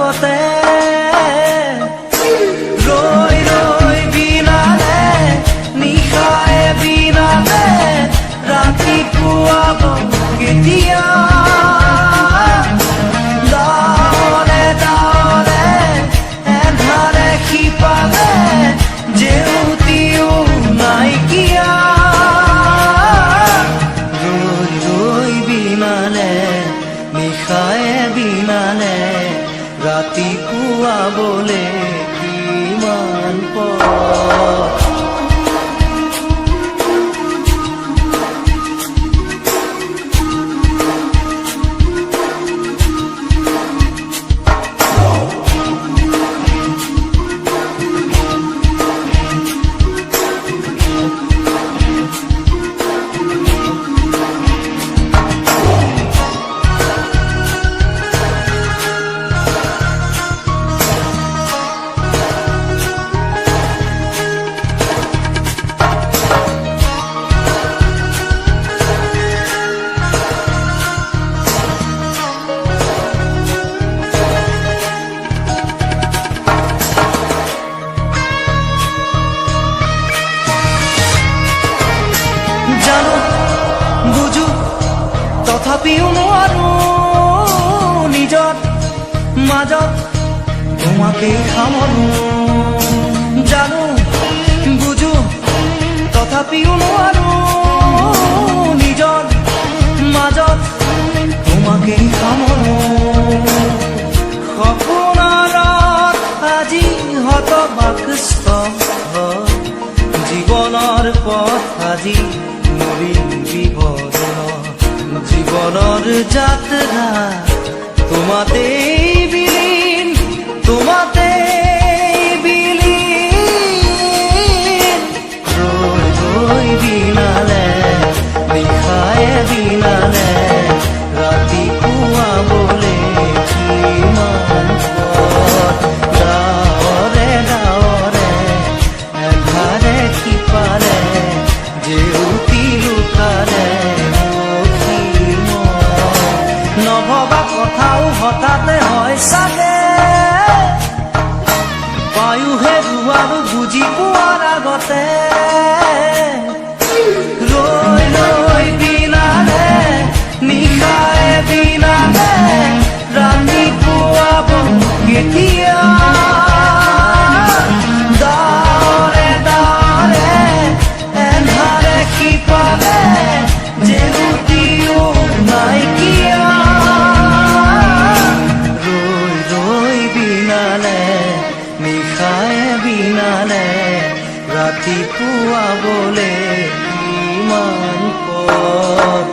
আগতে ৰৈ ৰৈ বিনালে নিশায়ে বিনালে ৰাতিপুৱাব কেতিয়া ডাৱৰে ডাৱৰে এন্ধাৰে শিপালে জেউতিও নাইকিয়া ৰৈ ৰৈ বিনালে নিশায়ে বিনালে ৰাতিপুৱাবলে কিমান পথ বুঝো তথাপিও নোৱাৰো নিজৰ মাজত তোমাকেই সামৰো জানো বুঝো তথাপিও নোৱাৰো নিজৰ মাজত তোমাকেই সামৰো সপোনত আজি হতবাকস্থ জীৱনৰ পথ আজি নবীন বিবৰণ জীবনেৰ যাত্ৰা তোমাতে বিলীন তোমাতে বিলীন ৰই ৰই বিনালে নিশায়ে বিনালে ৰাতিপুৱাবলে কিমান পথ ডাৱৰে ডাৱৰে এন্ধাৰে শিপালে জেউতি লুকালে নভবা কথাও হঠাতে হয় চাগে পায়ুহে দুৱাৰো বুজি পোৱাৰ আগতে ৰৈ ৰৈ বিনালে নিশায়ে বিনালে ৰাতিপুৱাব কেতিয়া ডাৱৰে ডাৱৰে এন্ধাৰে শিপালে জেউতিও নাইকিয়া ৰৈ ৰৈ বিনালে নিশায়ে বিনালে ৰাতিপুৱাবলে কিমান পথ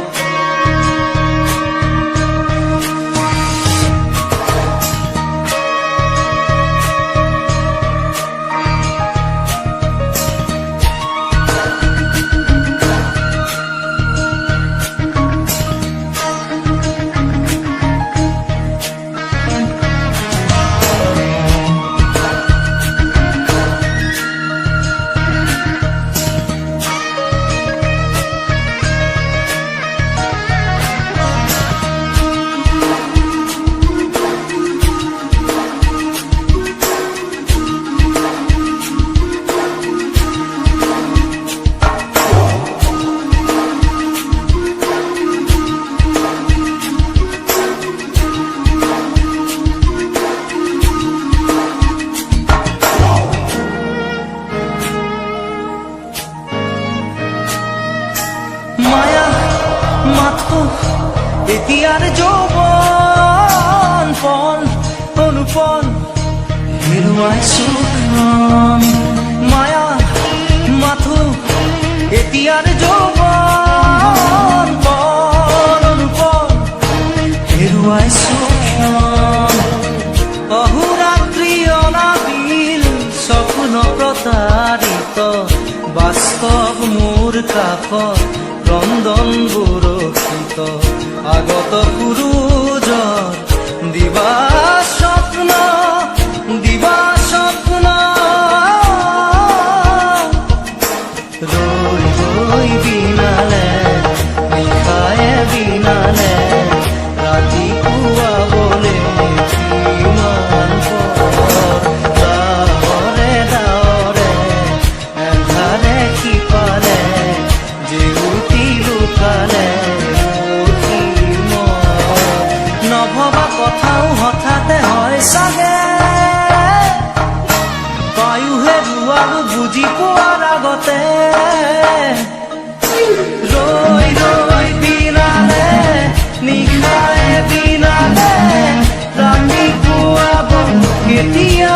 মায়া মাথো এতিয়াৰ যৌৱন পণ অনুপণ হেৰুৱাইছো মায়া মাথো এতিয়াৰ যৌৱন পণ অনুপণ হেৰুৱাইছো অহোৰাত্ৰি অনাবিল স্বপ্ন প্ৰতাৰিত বাস্তৱ মোৰ কাষত ক্ৰন্দন বুৰক্ষিত আগত সূৰুজৰ দিবা স্বপ্ন ৰৈ ৰৈ বিনালে নিশায়ে বিনালে ৰাতিপুৱাবলে কিমান আগতে ৰৈ ৰৈ বিনালে নিশায়ে বিনালে ৰাতিপুৱা বন্ধু কেতিয়া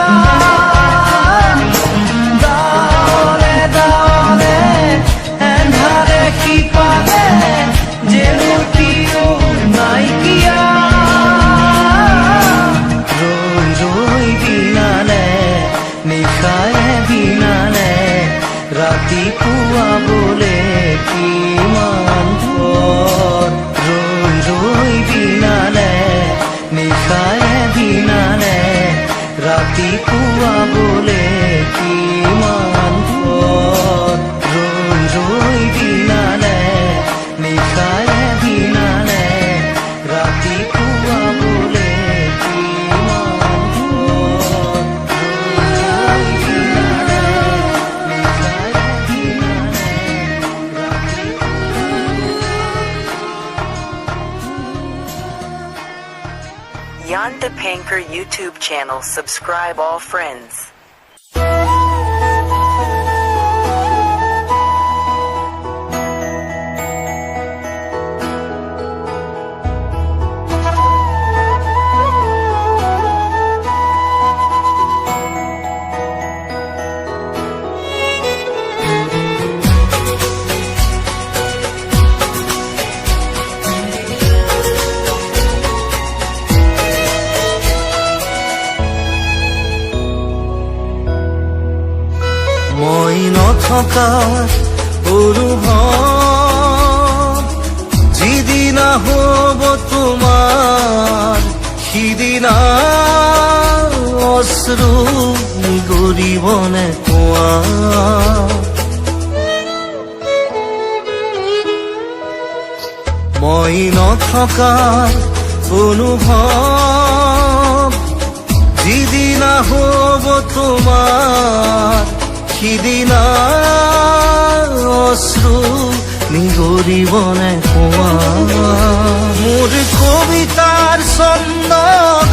দাৱলে দাৱলে এন্ধাৰে সিপাৰে জেলুকিও নাইকিয়া ৰৈ ৰৈ বিনালে নিশায়ে বিনালে ৰাতিপুৱা বোলে কিমান ভৰ ৰৈ ৰৈ বিনালে নিশায়ে বিনালে ৰাতিপুৱা বোলে কিমান ভৰ ৰৈ ৰৈ বিনালে নিশায়ে বিনালে ৰাতিপুৱা বোলে কিমান ভৰ ৰৈ বিনালে নিশায়ে বিনালে Jan de Panker YouTube channel. Subscribe all friends. মই নথকা অনুভৱ যিদিনা হ'ব তোমাৰ সিদিনা অশ্ৰু গৰিবনে কোৱা মই নথকা অনুভৱ যিদিনা হ'ব তোমাৰ সিদিনা অশ্ৰু নিগৰিবনে কোৱা মোৰ কবিতাৰ ছন্দ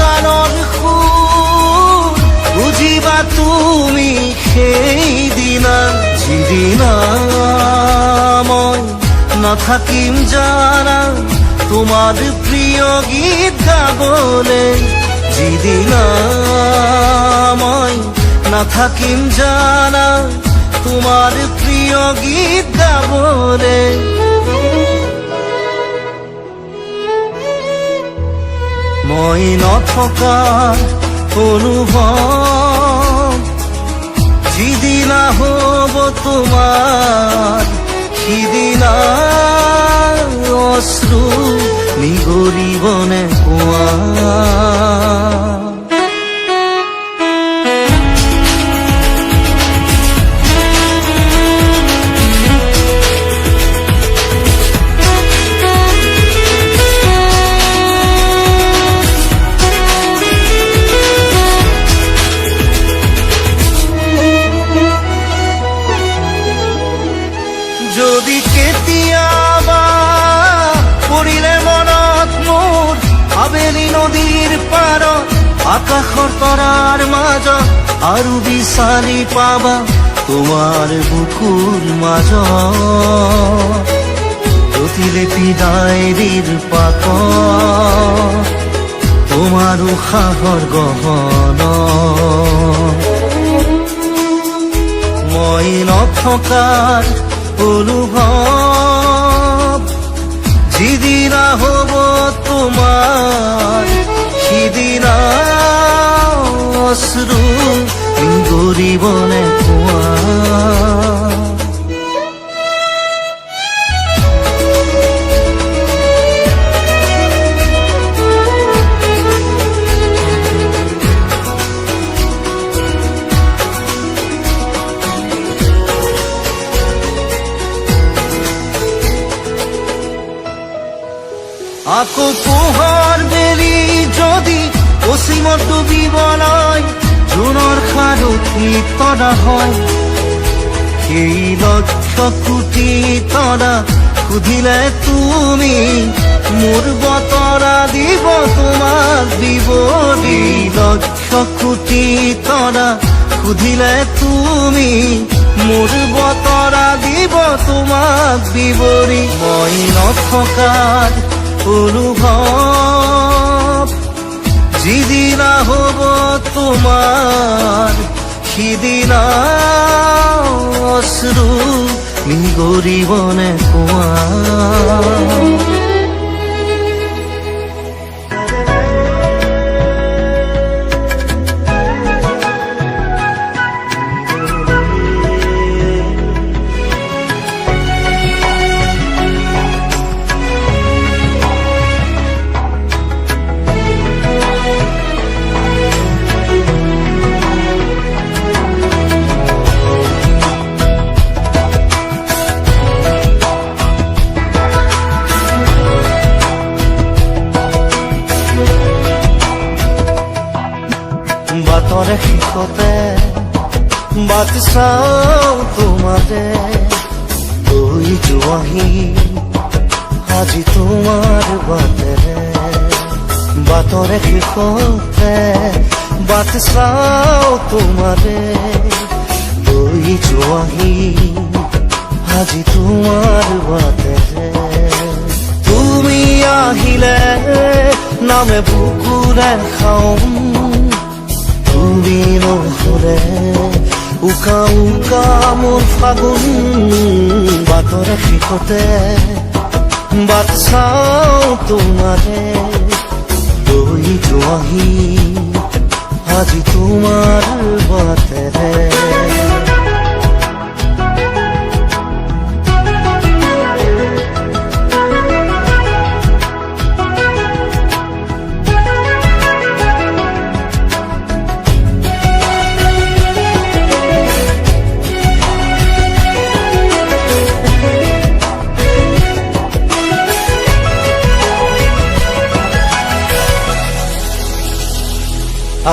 গানৰ সুৰ বুজিবা তুমি সেইদিনা যিদিনা মই নাথাকিম জানা তোমাৰ প্ৰিয় গীত গাবলে যিদিনা মই নাথাকিম জানা তোমাৰ প্ৰিয় গীত গাবলে মই নথকা অনুভৱ যিদিনা হ'ব তোমাৰ সিদিনা অশ্ৰু নিগৰিবনে কোৱা যদি কেতিয়াবা পৰিলে মনত মোৰ আবেলি নদীৰ পাৰত আকাশৰ তৰাৰ মাজত আৰু বিচাৰি পাবা তোমাৰ বুকুৰ মাজত প্ৰতিলেপি ডায়েৰীৰ পাতত তোমাৰ উশাহৰ গহনা মই নথকাৰ অনুভৱ যিদিনা হ'ব তোমাৰ সিদিনা অশ্ৰু গৰিবনে কোৱা আকৌ পোহৰ বেলি যদি অসীমত ডুবিবলৈ জোনৰ সাৰথি তৰা হয় সেই লক্ষ কোটি তৰা সুধিলে তুমি মোৰ বতৰা দিব তোমাক বিৱৰি লক্ষ কোটি তৰা সুধিলে তুমি মোৰ বতৰা দিব তোমাক বিৱৰি মই নথকাত অনুভৱ যিদিনা হ'ব তোমাৰ সিদিনা অশ্ৰু নিগৰিবনে কোৱা বাটৰে শেষতে বাট চাওঁ তোমাৰে গৈ যোৱাহি আজি তোমাৰ বাটেৰে বাটৰে শেষতে বাট চাওঁ তোমাৰে গৈ যোৱাহি আজি তোমাৰ বাটেৰে তুমি আহিলে নামে বুকুৰে খাওঁ তুমি নহলে উকা উকা মোৰ ফাগুন বাটৰে শেষতে বাট চাওঁ তোমাৰে গৈ যোৱাহি আজি তোমাৰ বাটেৰে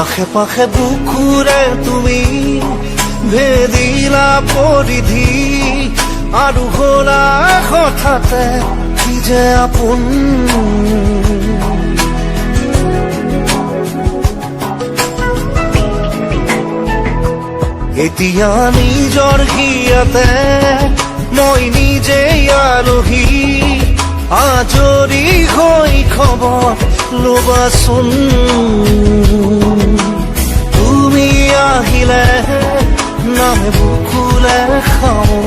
আশে পাশে বুকুৰে তুমি ভেদিলা পৰিধি আৰু হলা হঠাতে কি যে আপোন এতিয়া নিজৰ হিয়াতে মই নিজে আলহী আজৰি হৈ খবৰ ল'বাচোন তুমি আহিলে নামে বুকুলে খাওঁ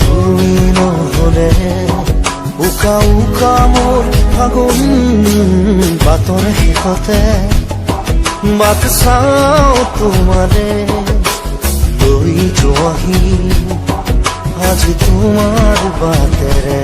তুমি নহলে উকা উকা মোৰ ফাগুন বাটৰে শেষতে বাট চাওঁ তোমাৰে লৈ যোৱাহি আজি তোমাৰ বাটেৰে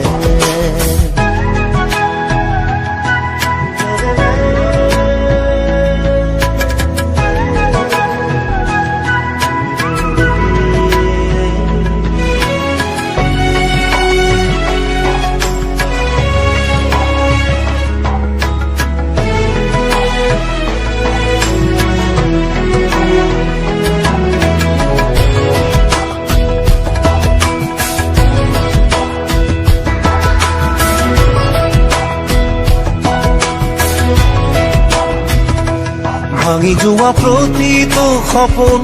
ভাঙি যোৱা প্ৰতিটো সপোন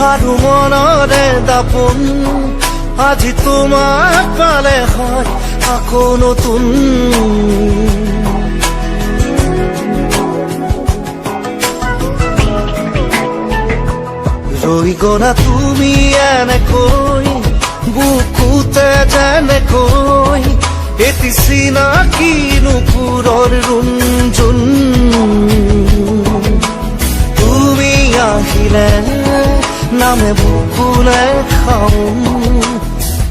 আৰু মনৰে দাপোন আজি তোমাক পালে হয় আকৌ নতুন ৰৈ গলা তুমি এনেকৈ বুকুতে যেনেকৈ এটি চিনাকি নুপুৰৰ ৰুণজুন তুমি আহিলে নামে বুকুলে খাওঁ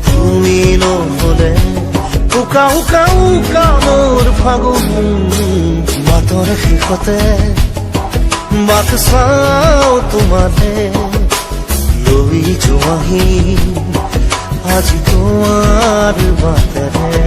তুমি নহলে উকা উকা উকা মোৰ ফাগুন বাটৰে শেষতে বাট চাওঁ তোমাৰে লৈ যোৱাহি আজি তোমাৰ বাটেৰে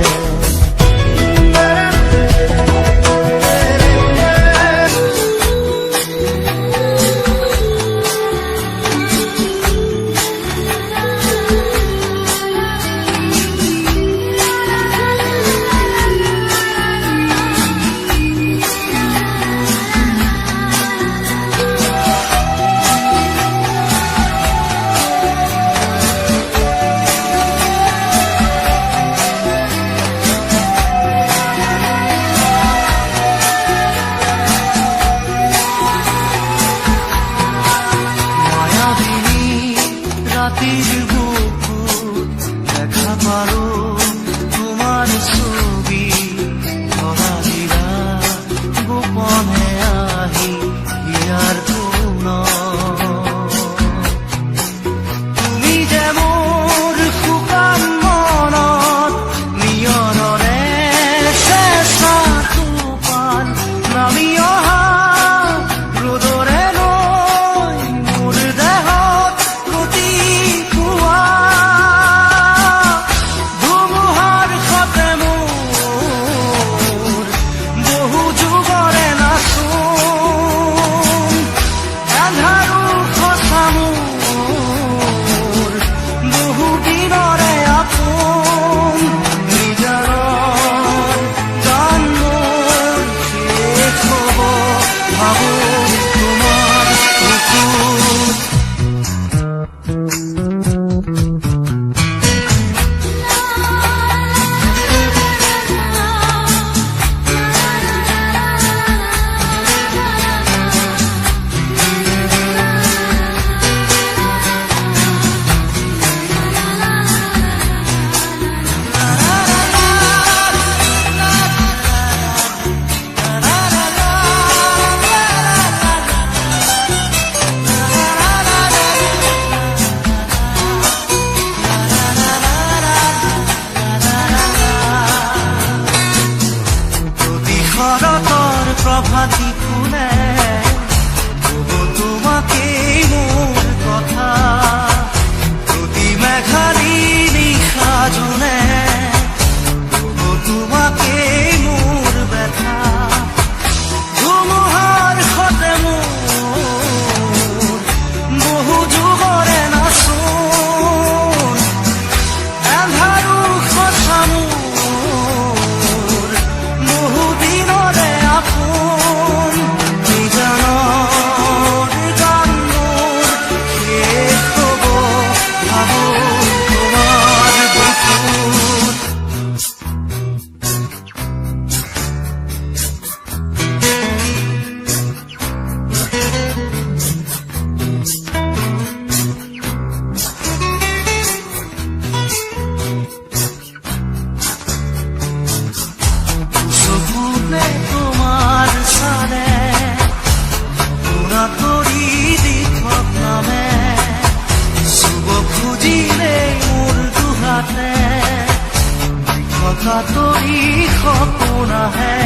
কাতৰি সপোন আহে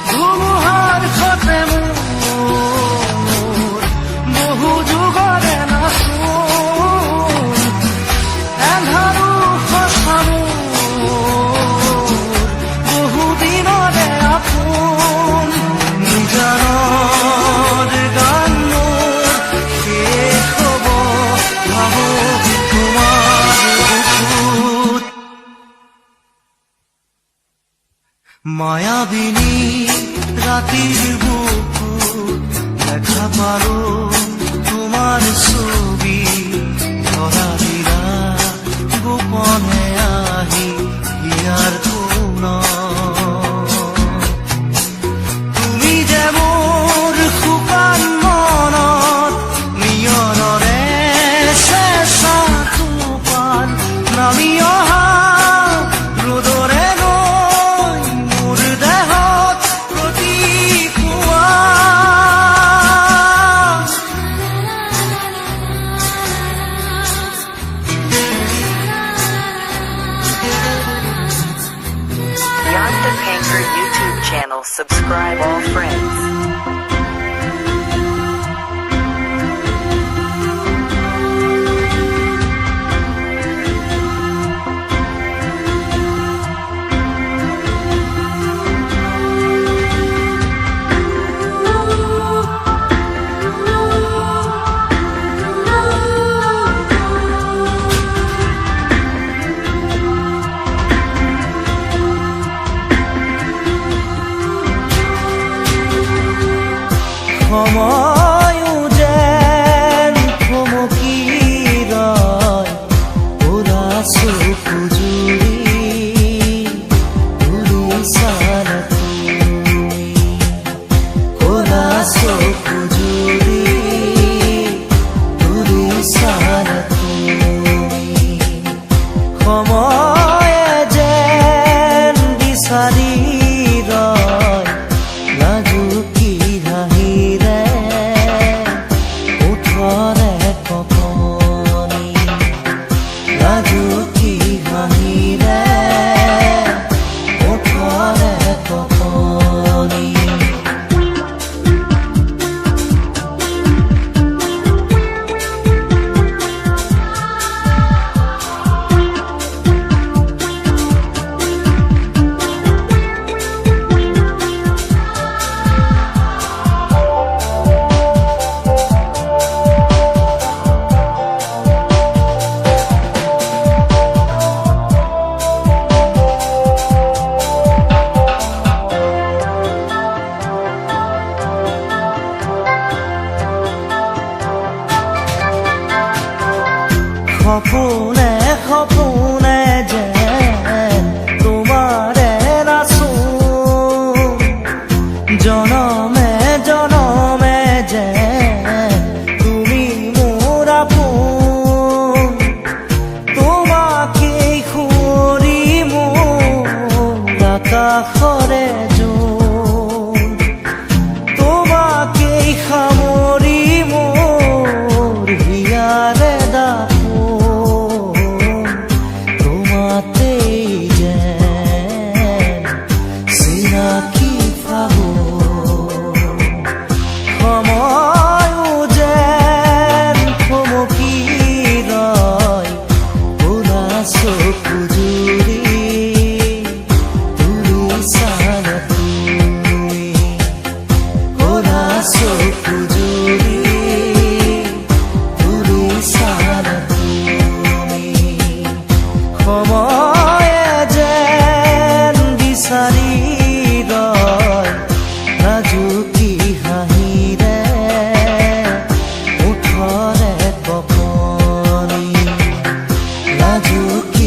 ধুমুহাৰ সতে মোৰ বহু যুগৰে নাচোন এন্ধাৰো সঁচা মোৰ বহু দিনৰে আপোন নিজানৰ গান মোৰ শেষ হ'ব ভাবো তোমাৰ বুকুত মায়াবিনী ৰাতিৰ বুকুত দেখা পালো তোমাৰ ছবি ধৰা দিলা গোপনে আহি ইয়াৰ কোণত তুমি যে মোৰ শুকান মনত নিয়ৰৰে চেঁচা টোপাল নামি অহা ৰ'দৰে নৈ মোৰ দেহত প্ৰতিপুৱা Beyond the Painter YouTube channel. Subscribe all friends. সময়ো যেন থমকি ৰয় ওৰা চকু জুৰি ঘূৰি চালা তুমি ওৰা চকু জুৰি ঘূৰি চালা তুমি সময়ে যেন বিচাৰি ৰয় লাজুকী হাঁহিৰে ওঠৰে কপনি লাজুকী হাঁহিৰে ওঠৰে কপনি সপোনে সপোনে যেন তোমাৰে নাচোন জনমে জনমে যেন তুমি মোৰ আপোন তোমাকেই সুঁৱৰি মোৰ আকাশৰে জোন তোমাকেই সামৰি মোৰ হিয়াৰে দাপোন তোমাতেই যেন চিনাকি ফাগুন সময়ো যেন থমকি ৰয় ওৰা চকু জুৰি ঘূৰি চালা তুমি ওৰা চকু জুৰি ঘূৰি চালা তুমি সময়ে যেন বিচাৰি ৰয় লাজুকী হাঁহিৰে ওঠৰে কপনি লাজুকী